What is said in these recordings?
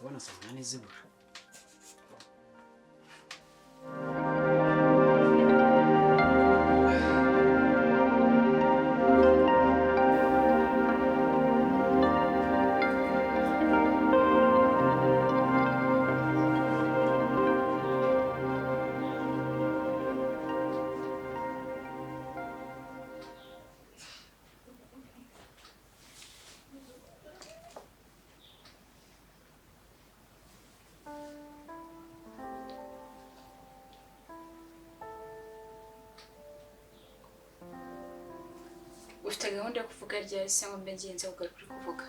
ubona saa munani zibura. Ufite gahunda yo kuvuga ryari se ngo mbe ngenze ugaruka kuri kuvuga?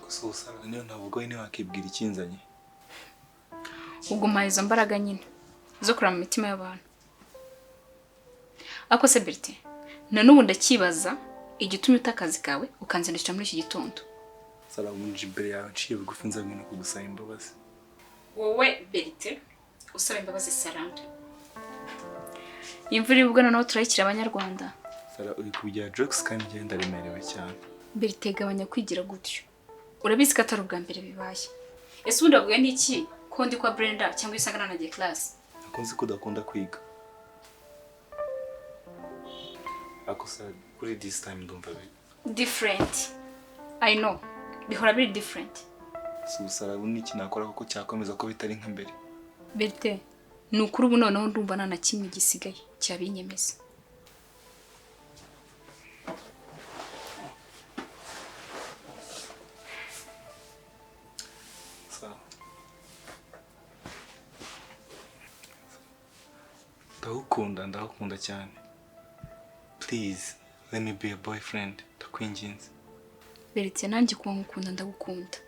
Gusa usanga niyo ntabwo nyine wakibwira ikinzanye. Uguma izo mbaraga nyine zo kurama imitima y'abantu. Ako se Bertie, na n'ubu ndakibaza igitumye utakazi kawe ukanzindukira muri iki gitondo. Sara munji imbere yawe nciye bugufi nzabwina kugusaba imbabazi. Wowe Bertie usaba imbabazi Saranda. Imvura ibugana naho turayikira abanyarwanda. Sara uri kubya jokes kandi ngenda remerewe cyane. Bertie gabanya kwigira gutyo. Urabizi ko atari ubwa mbere bibaye. Ese ubundi wavuga n'iki ko ndi kwa Brenda cyangwa isangana na class? Nakunze ko udakunda kwiga. Ako Sara kuri this time ndumva different. I know. Bihora biri different. Si Sara ubu niki nakora kuko cyakomeza ko bitari nka mbere. Bertie, nukuri ubu noneho ndumva nana kimwe gisigaye cyabinyemeza. Ndagukunda cyane. Please, let me be a boyfriend. Ndakwinginze. Beretse nanjye kuba ngukunda ndagukunda.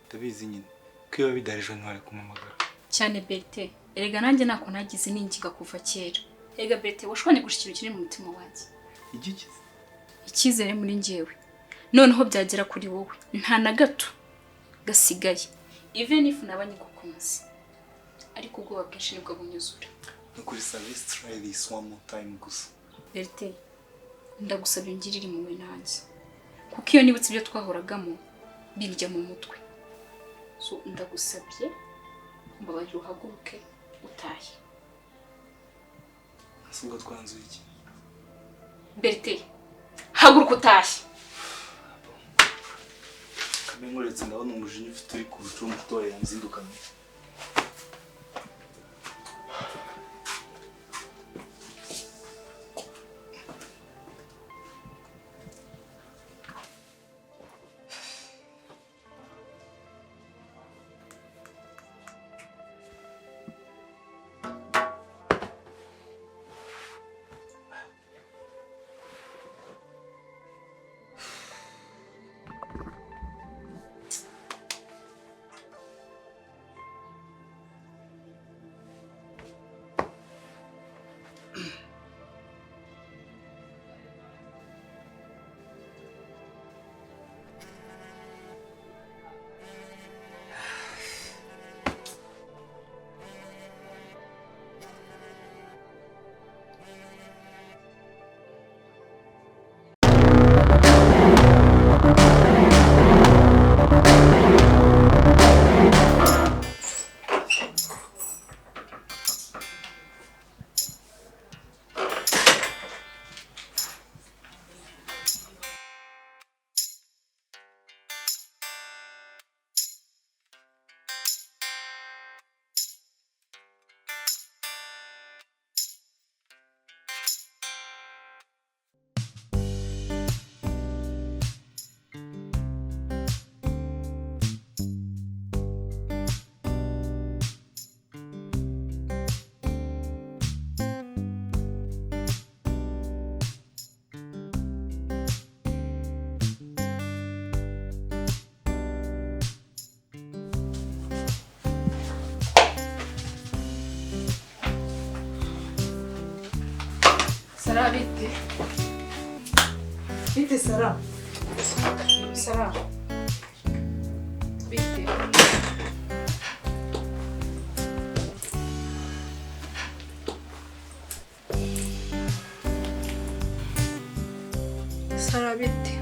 Ndabizi nyine. Ko iyo bidarejo ntware kumamagara. Cyane Beretse, erega nanjye nako nagize ningiga kuva kera. Erega Beretse washobanye gushikira kiri mu mutima wanjye. Igikize. Ikizere muri njyewe. Noneho byagera kuri wowe. Nta na gato gasigaye. Even if nabanye gukunze. Ariko ubwo bwinshi nibwo bunyuzura. Nukuri service try this one more time gusa. Beretse, ndagusabye ngirire impuhwe nanjye. Kuko iyo nibutse ibyo twahoragamo birya mu mutwe. So ndagusabye mbabarira uhaguruke utahe. Asubwo twanzuye iki? Beretse, haguruka utahe. Kamenyuretse ndabona umujinya ufite uri ku rucumu mutoya yanzindukanye. Sara bitti. Bitti Sara. Sara. Bitti. Sara bitti.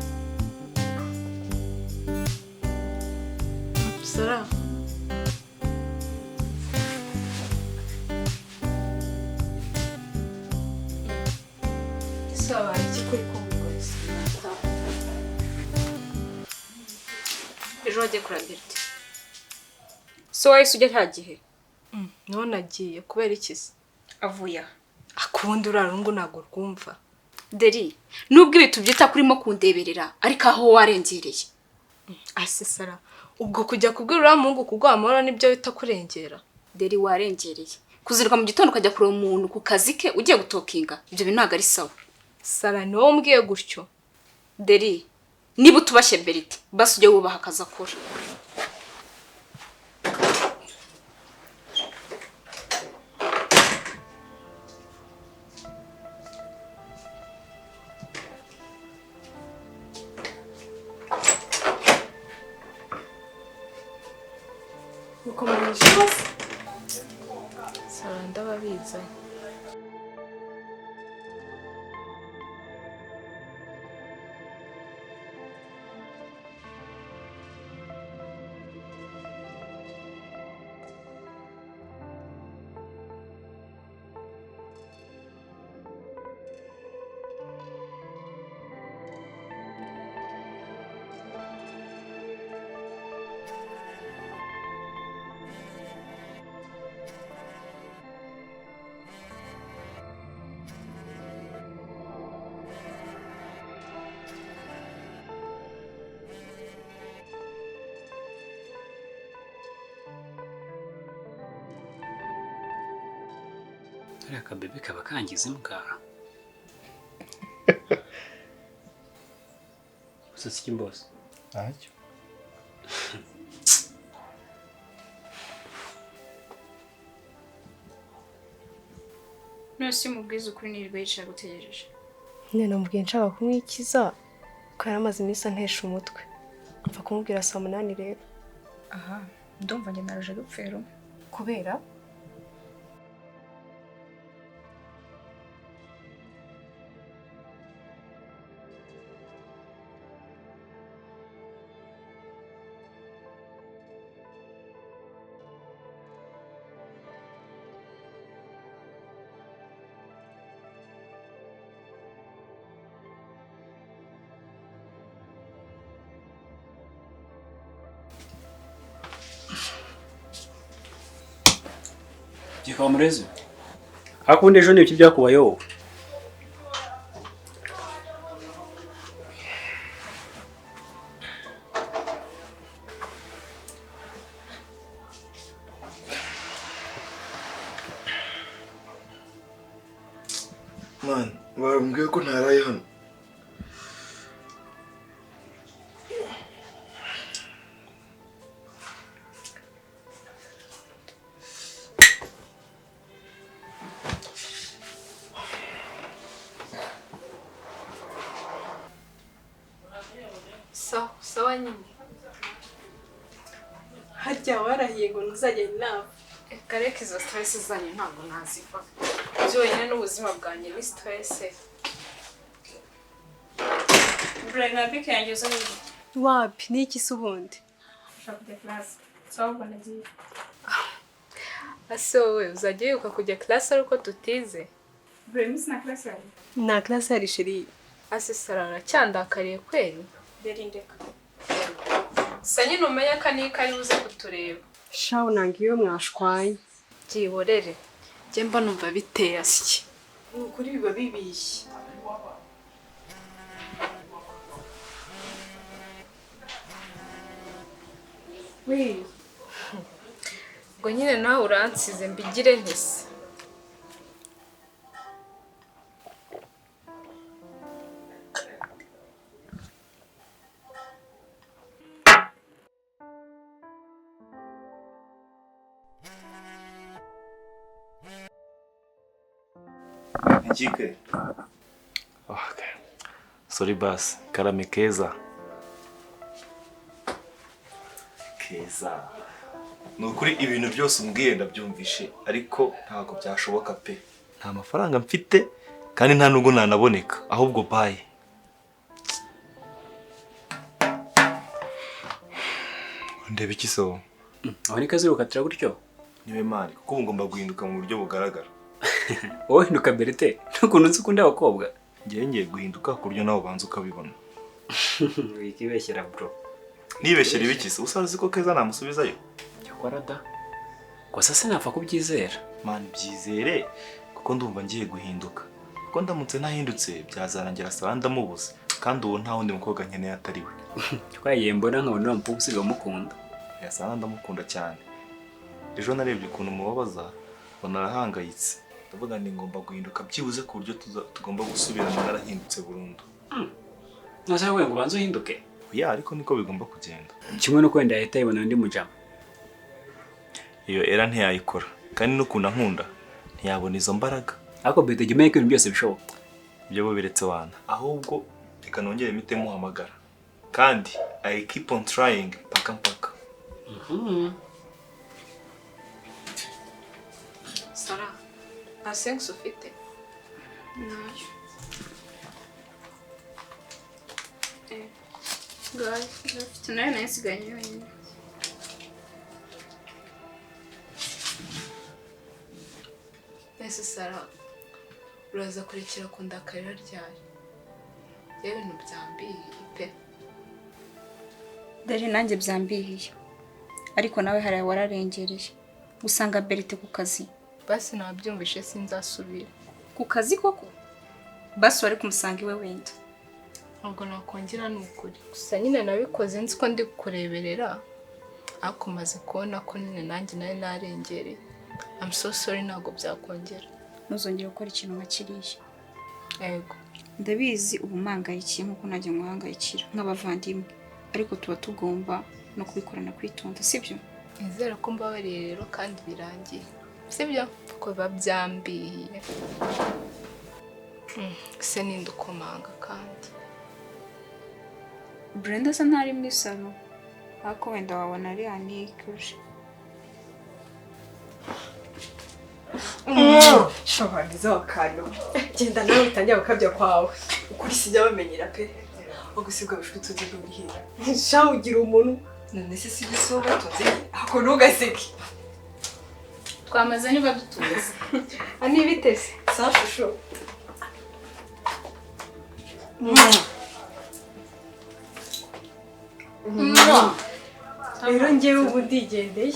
Sawa, iki kuri kongozi. Ejo wagiye kuri Bertie. So wahise ujya nta gihe? None agiye kubera ikisi. Avuya. Akundi urarungu ntago rwumva. Deri, nubwo ibi tubyita kurimo kundeberera, ariko aho warengereye. Asesara, ubwo kujya kubwira uriya muhungu kuguha amahoro nibyo bita kurengera. Deri warengereye. Kuziruka mu gitondo ukajya kureba umuntu ku kazi ke ugiye gutokinga, ibyo bintu ntabwo ari sawa. Sara ni wowe umbwiye gutyo. Deri, niba utubashye Bertie, basi ujye wubaha akazi akora. Ukomeje bose. Sara ndababizanye. Kariya kabebe kaba kangiza imbwa. Gusa si imbose. Ntacyo. Nose mubwiza ukuri nirirwa yicara gutegereje. Nyine namubwiye nshaka kumwikiza ko yaramaze iminsi antesha umutwe. Mva kumubwira saa 8 rero. Aha, ndumva njye naraje gupfero. Kubera Gikwa murezi. Hakundi ejo n'ibiki byakubayeho. Man, bambwiye ko ntaraye hano. sawa nyine. Harya warahiye ngo ntuzajya inama. Kareka izo stress zanyu ntabwo naziva. Byonyine n'ubuzima bwanjye ni stress. Brenda bike yanjye zo ni Wapi niki se ubundi? shop de class. Sawa banagiye. Ase wowe uzajya yuka kujya class ariko tutize. Brenda sina class yawe. Na class yari shiri. Ase sarana cyandakariye kweli. Derindeka. Sanyi numenya kanika ari uze kutureba. Shawo nangiyo mwashwaye. Byihorere. Je mba numva biteye asiki. Ukuri biba bibishye. We. Ngo nyine nawe uransize mbigire ntise. Njike. Okay. Sorry boss, karame keza. Keza. Nukuri ibintu byose umbwiye ndabyumvishe ariko ntago byashoboka pe. Nta mafaranga mfite kandi nta nubwo nanaboneka ahubwo bye. Ndebe iki so? Aho ni kazi rukatira gutyo. Niwe mani kuko ngomba guhinduka mu buryo bugaragara. Wowe hinduka Bertie, n'ukuntu nzi ukunda abakobwa. ngiye guhinduka ku buryo nawe ubanza ukabibona. Wikibeshyera bro. Nibeshyera ibikisi usa uzi ko Keza namusubizayo. Yakwarada. Gusa sinapfa kubyizera. Man byizere kuko ndumva ngiye guhinduka. Kuko ndamutse nahindutse byazarangira saba ndamubuze. Kandi uwo nta wundi mukobwa nkeneye atari we. Twagiye mbona nkabona mpamvu usiga mukunda. Yasana ndamukunda cyane. Ejo narebye ukuntu mubabaza mbona arahangayitse. Ndavuga ni ngomba guhinduka byibuze ku buryo tugomba gusubirana narahindutse burundu. Nasa we ngo banze uhinduke. Ya ariko niko bigomba kugenda. Kimwe no kwenda yahita yibona ndi mujama. Iyo era ntiyayikora kandi n'ukunda nkunda ntiyabona izo mbaraga. Ako bete gimeye ko ibintu byose bishoboka. Ibyo bo biretse wana. Ahubwo reka nongere mite muhamagara. Kandi I keep on trying mpaka. Sara, nta sense ufite? Nayo. Gafite nayo nayisigaye yonyine. Ese Sara, uraza kurekera kundakarira ryari? Yewe ibintu byambihiye pe. Dore nanjye byambihiye. Ariko nawe hari wararengereye. Usanga Berite ku kazi. Basi nabyumvishe sinzasubira. Ku kazi koko? Basi wari kumusanga iwe wenda. Ntabwo nakongera n'ukuri. Gusa nyine nabikoze nzi ko ndi kureberera. Ariko maze kubona ko nyine nanjye nawe narengereye. I'm so sorry ntabwo byakongera. Ntuzongere gukora ikintu nka kiriya. Yego. Ndabizi ubu mangayikiye nkuko najya muhangayikira nk'abavandimwe. Ariko tuba tugomba no kubikorana kwitonda, sibyo? Nizera ko mbabariye rero kandi birangiye. Sibyo? Ko babyambihiye. Se nindukomanga kandi. Brenda se ntari muri salo. Ariko wenda wabona ari Annick uje. Shabangiza wakano. Genda nawe utangira gukabya kwawe. Ukuri sijya bamenyera pe. Ugusigwa bishutse by'ubihira. Sha ugira umuntu. None se sibyo so batunze. Ako ntugaseke. Twamaze niba dutuze. Ani bitese. Sa shusho. Rero ngewe ubu ndigendeye.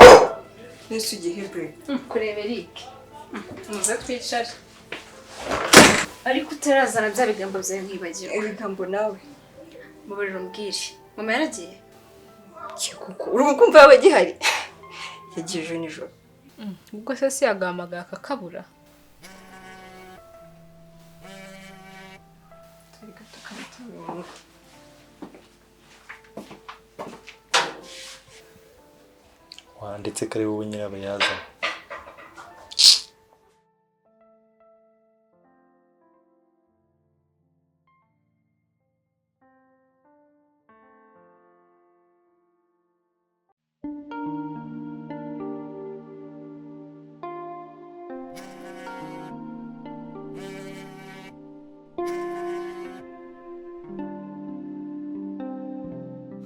Nese ugiye bre. Kureba Eric. Muze twicare. Ariko utarazana bya bigambo byawe nkibagirwa. Ibigambo nawe. Mubariro mbwire. Mama yaragiye? Kikuko. Uri mukumva yawe gihari. Yagiye ejo nijoro. Ubwo se si yagamagara akakabura. Wanditse kare wowe nyirabayaza.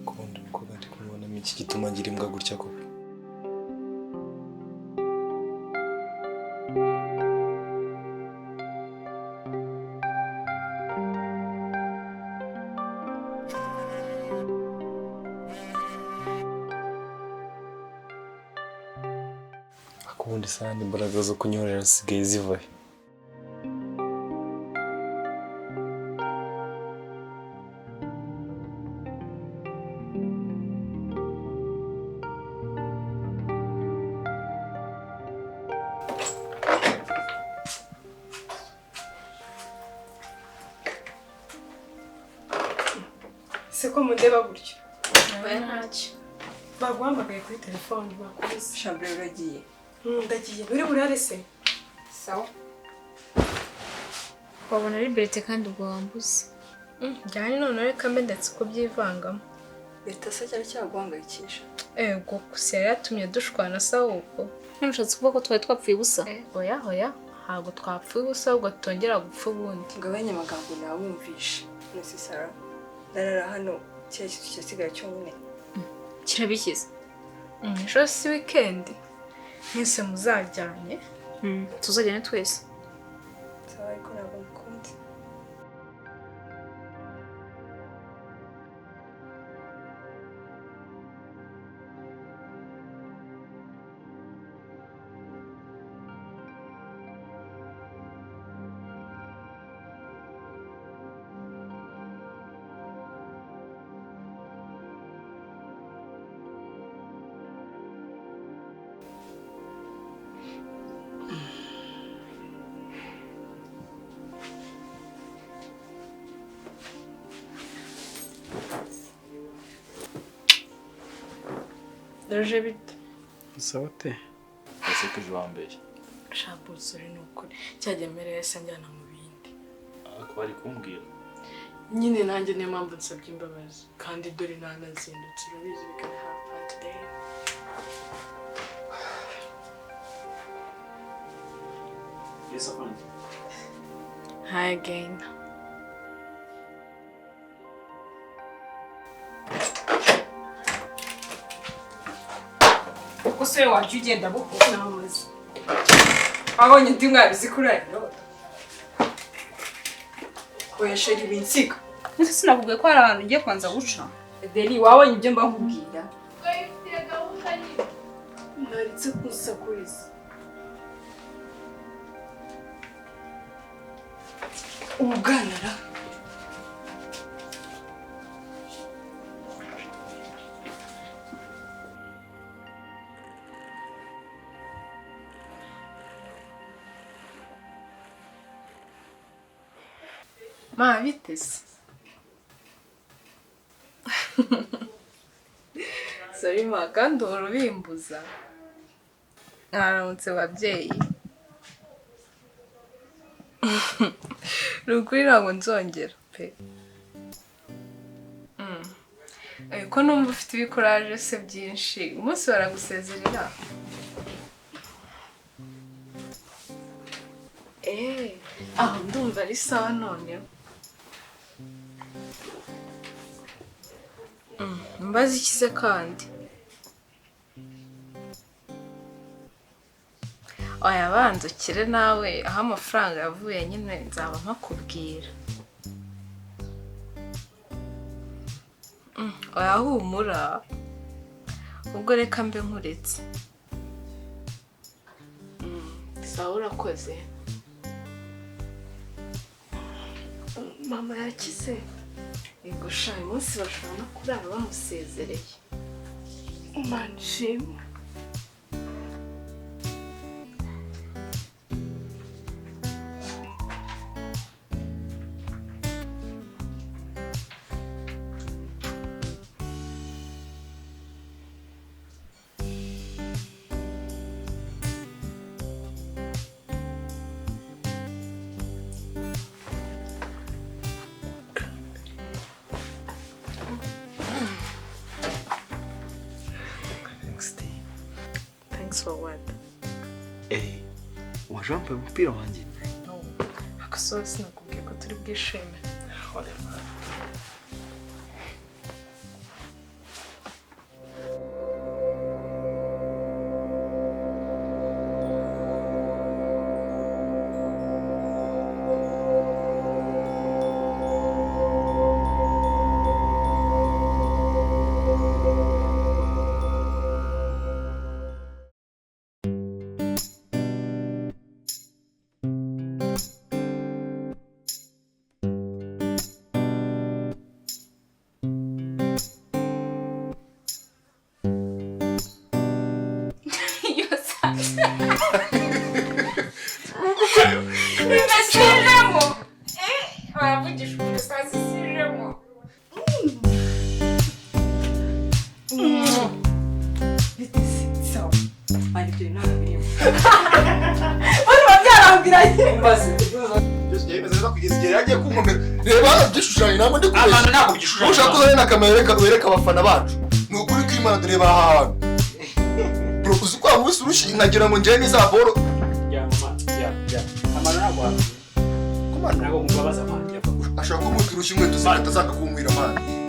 Kundi mukobwa ndi kumubona iki gituma ngira imbwa gutya koko. Akubundi sana imbaraga zo kunyorera zisigaye zivahe. Seko mundeba gutyo. Oya ntacyo. Baguhamagaye kuri telefone bakubise. Chambre uragiye. Ndagiye. Uri burare se? Sawa. Wabona ari Berite kandi ubwo wambuze. Byane none reka mbe ndetse ko byivangamo. Leta se cyari cyaguhangayikisha. Ego gusa yari yatumye dushwana sawa ubwo. Ntushatse kuvuga ko twari twapfuye ubusa? Oya. Ntabwo twapfuye ubusa ahubwo tutongera gupfa ubundi. Ngabanye amagambo nawumvishe. Nese Sara. Narara hano cyari cyasigaye cyonyine. Kirabikiza. Ejo si weekend. Mwese muzajyanye. Tuzajyane twese. Sawa ariko ntabwo mukunze. Yaje bite? Sawa te. ese ko ejo wambere Shabuzure nukuri. Cyagemereye se njyana mu bindi. ko bari kumbwira Nyine nanjye niyo mpamvu nsabye imbabazi. Kandi dore nanazindutse urabizi bikaba happen today. Yes, afande. Hi again. Use wajya ugenda buhoro n'amazi. Abonye undi mwabizi kuri ayo. Oya sheri binsiga. Nese sinakubwiye ko hari ahantu ugiye kwanza guca. Deli wabonye ibyo mba nkubwira. Naritse kusakuriza. Uganara. Ma bitese. Sorry ma kandi urubimbuza. Mwaramutse babyeyi. Rukuri ntabwo nzongera pe. Ko numva ufite ibikoraje se byinshi. Umunsi baragusezerera. Aho ndumva ari sawa noneho. Mbazi ikize kandi. Oya banza ukire nawe aho amafaranga yavuye nyine nzaba mpakubwira. Oya humura. Ubwo reka mbe nkuretse. Sawa urakoze. Mama yakize. Ego sha uyu munsi bashobora no kurara bamusezereye. Manshimwe. For what? waje wambaye umupira wanjye? No. Akasoza sinakubwiye ko turi bwishime. wereka abafana bacu ni ukuri kw'Imana tureba ahantu bro uzi ko amusi urushinga nkagira ngo njye nizaboro Ya mama, amana nagwa. Kumana nabo mubabaza manje. ashaka kumubwira ushimwe tuzakatazanga kumwira amana